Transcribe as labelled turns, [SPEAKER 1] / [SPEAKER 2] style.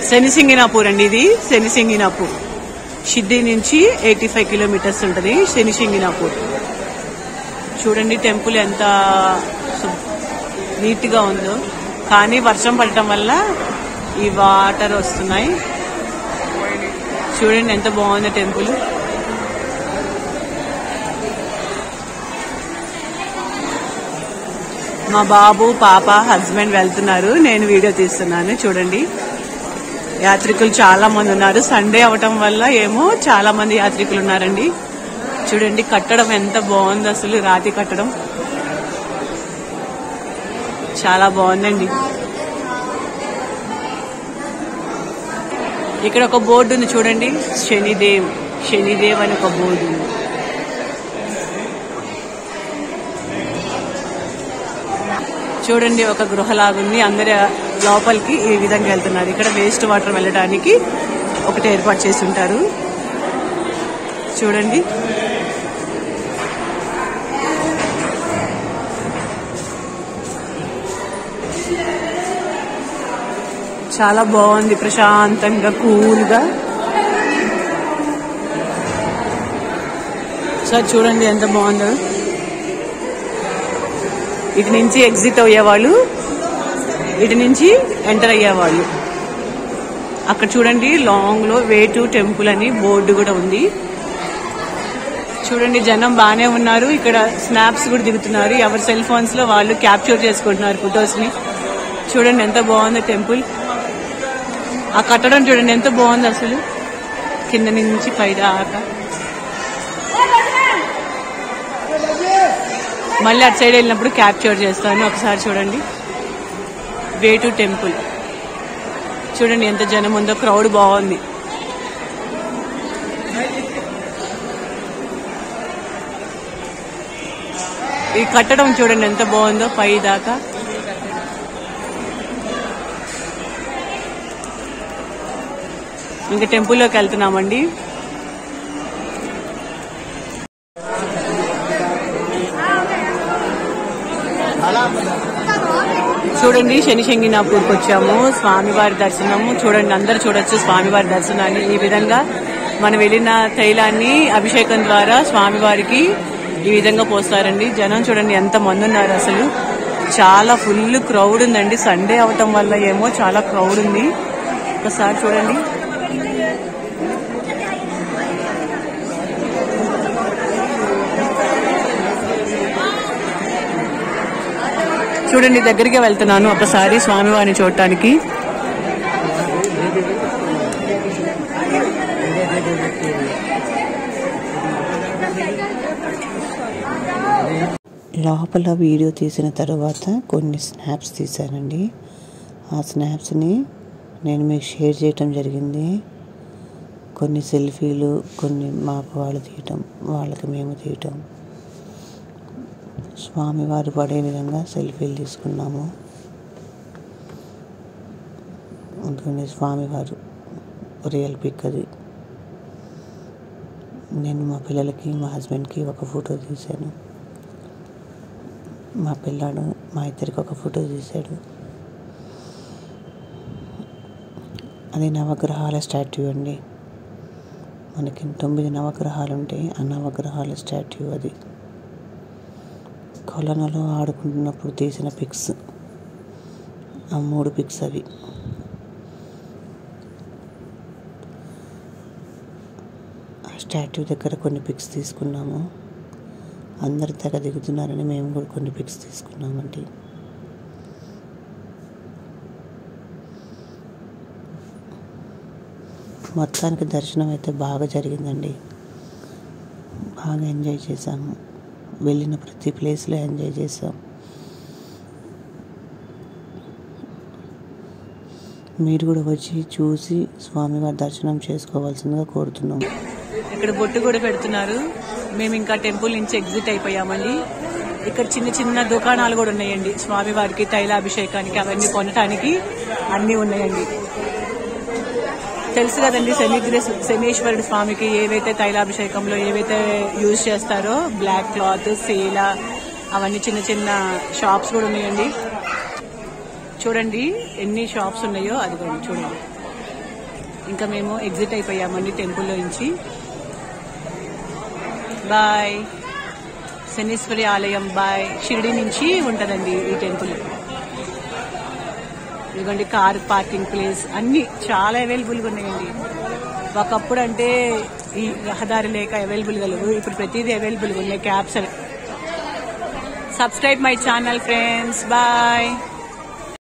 [SPEAKER 1] శనిసింగినాపూర్ అండి, ఇది శనిసింగినాపూర్. షిర్డీ నుంచి 85 కిలోమీటర్స్ ఉంటుంది శనిసింగినాపూర్. చూడండి టెంపుల్ ఎంత నీట్ గా ఉందో. కానీ వర్షం పడటం వల్ల ఈ వాటర్ వస్తున్నాయి. చూడండి ఎంత బాగుంది టెంపుల్. మా బాబు పాప హస్బెండ్ వెళ్తున్నారు, నేను వీడియో తీస్తున్నాను. చూడండి యాత్రికులు చాలా మంది ఉన్నారు. సండే అవటం వల్ల ఏమో చాలా మంది యాత్రికులు ఉన్నారండి. చూడండి కట్టడం ఎంత బాగుంది, అసలు రాతి కట్టడం చాలా బాగుందండి. ఇక్కడ ఒక బోర్డు ఉంది చూడండి, శనిదేవ్ అని ఒక బోర్డు ఉంది. చూడండి ఒక గృహలాగుంది, అందరి లోపలికి ఈ విధంగా వెళ్తున్నారు. ఇక్కడ వేస్ట్ వాటర్ వెళ్ళడానికి ఒకటి ఏర్పాటు చేసి ఉంటారు. చూడండి చాలా బాగుంది, ప్రశాంతంగా కూల్గా. సార్ చూడండి ఎంత బాగుందో. ఇటు నుంచి ఎగ్జిట్ అయ్యేవాళ్ళు, ఇటు నుంచి ఎంటర్ అయ్యేవాళ్ళు. అక్కడ చూడండి లాంగ్ లో వే టు టెంపుల్ అని బోర్డు కూడా ఉంది. చూడండి జనం బానే ఉన్నారు. ఇక్కడ స్నాప్స్ కూడా దిగుతున్నారు. ఎవరి సెల్ ఫోన్స్ లో వాళ్ళు క్యాప్చర్ చేసుకుంటున్నారు ఫొటోస్ ని. చూడండి ఎంత బాగుంది టెంపుల్. ఆ కట్టడం చూడండి ఎంత బాగుంది అసలు, కింద నుంచి పై దాకా. మళ్ళీ అటు సైడ్ వెళ్ళినప్పుడు క్యాప్చర్ చేస్తాను. ఒకసారి చూడండి వే టు టెంపుల్. చూడండి ఎంత జనం ఉందో, క్రౌడ్ బాగుంది. ఈ కట్టడం చూడండి ఎంత బాగుందో పై దాకా. ఇంకా టెంపుల్లోకి వెళ్తున్నామండి. చూడండి శనిసింగినాపూర్కి వచ్చాము, స్వామివారి దర్శనము. చూడండి అందరు చూడొచ్చు స్వామివారి దర్శనాన్ని. ఈ విధంగా మనం వెళ్ళిన తైలాన్ని అభిషేకం ద్వారా స్వామివారికి ఈ విధంగా పోస్తారండి. జనం చూడండి ఎంత మంది ఉన్నారు, అసలు చాలా ఫుల్ క్రౌడ్ ఉందండి. సండే అవటం వల్ల ఏమో చాలా క్రౌడ్ ఉంది. ఒకసారి చూడండి చూడండి దగ్గరికి వెళ్తున్నాను ఒకసారి స్వామివారిని చూడటానికి.
[SPEAKER 2] లోపల వీడియో తీసిన తర్వాత కొన్ని స్నాప్స్ తీశానండి. ఆ స్నాప్స్ని నేను మీకు షేర్ చేయటం జరిగింది. కొన్ని సెల్ఫీలు, కొన్ని మాకు వాళ్ళు తీయటం, వాళ్ళకి మేము తీయటం. స్వామివారు పడే విధంగా సెల్ఫీలు తీసుకున్నాము. అందుకని స్వామివారు రియల్ పిక్ అది. నేను మా పిల్లలకి, మా హస్బెండ్కి ఒక ఫోటో తీశాను. మా పిల్లాడు మా ఇద్దరికి ఒక ఫోటో తీశాడు. అది నవగ్రహాల స్టాట్యూ అండి. మనకి 9 నవగ్రహాలు ఉంటాయి. ఆ నవగ్రహాల స్టాట్యూ అది. కొలనులో ఆడుకుంటున్నప్పుడు తీసిన పిక్స్, ఆ 3 పిక్స్ అవి. ఆ స్టాట్యూ దగ్గర కొన్ని పిక్స్ తీసుకున్నాము. అందరు తెగ దిగుతున్నారని మేము కూడా కొన్ని పిక్స్ తీసుకున్నామండి. మొత్తానికి దర్శనం అయితే బాగా జరిగిందండి. బాగా ఎంజాయ్ చేశాము. వెళ్ళిన ప్రతి ప్లేస్లో ఎంజాయ్ చేసాం. మీరు కూడా వచ్చి చూసి స్వామివారి దర్శనం చేసుకోవాల్సిందిగా కోరుతున్నాం.
[SPEAKER 1] ఇక్కడ బొట్టు కూడా పెడుతున్నారు. మేము ఇంకా టెంపుల్ నుంచి ఎగ్జిట్ అయిపోయామండి. ఇక్కడ చిన్న చిన్న దుకాణాలు కూడా ఉన్నాయండి. స్వామివారికి తైలాభిషేకానికి అవన్నీ కొనటానికి అన్నీ ఉన్నాయండి. తెలుసు కదండి శనీశ్వరుడు స్వామికి ఏవైతే తైలాభిషేకంలో ఏవైతే యూజ్ చేస్తారో బ్లాక్ క్లాత్, శీల, అవన్నీ చిన్న చిన్న షాప్స్ కూడా ఉన్నాయండి. చూడండి ఎన్ని షాప్స్ ఉన్నాయో, అది కూడా చూడండి. ఇంకా మేము ఎగ్జిట్ అయిపోయామండి టెంపుల్లో నుంచి. బాయ్. శనీశ్వరి ఆలయం బాయ్. షిరిడి నుంచి ఉంటదండి ఈ టెంపుల్. ఇదిగోండి కార్ పార్కింగ్ ప్లేస్ అన్ని చాలా అవైలబుల్గా ఉన్నాయండి. ఒకప్పుడు అంటే ఈ రహదారి లేక అవైలబుల్గా లేవు, ఇప్పుడు ప్రతిదీ అవైలబుల్గా ఉన్నాయి. Cabs. Subscribe my channel friends. Bye.